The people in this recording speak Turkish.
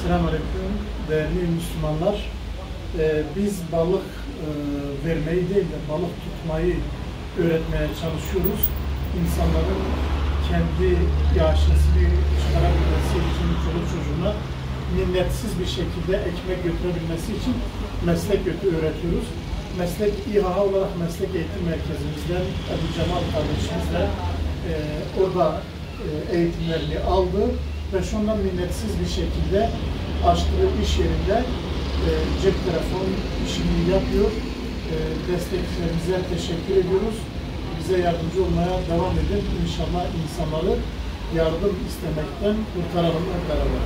Selamünaleyküm değerli Müslümanlar. Biz balık vermeyi değil de balık tutmayı öğretmeye çalışıyoruz. İnsanların kendi yaşasını çıkarabilmesi için çoluk çocuğuna minnetsiz bir şekilde ekmek götürebilmesi için meslek öğretiyoruz. Meslek İHA olarak meslek eğitim merkezimizden Ebu Cemal kardeşimizle orada eğitimlerini aldı ve şu anda minnetsiz bir şekilde açtığı iş yerinde cep telefon işini yapıyor. Desteklerinize teşekkür ediyoruz. Bize yardımcı olmaya devam edin. İnşallah insanları yardım istemekten kurtaralım hep beraber.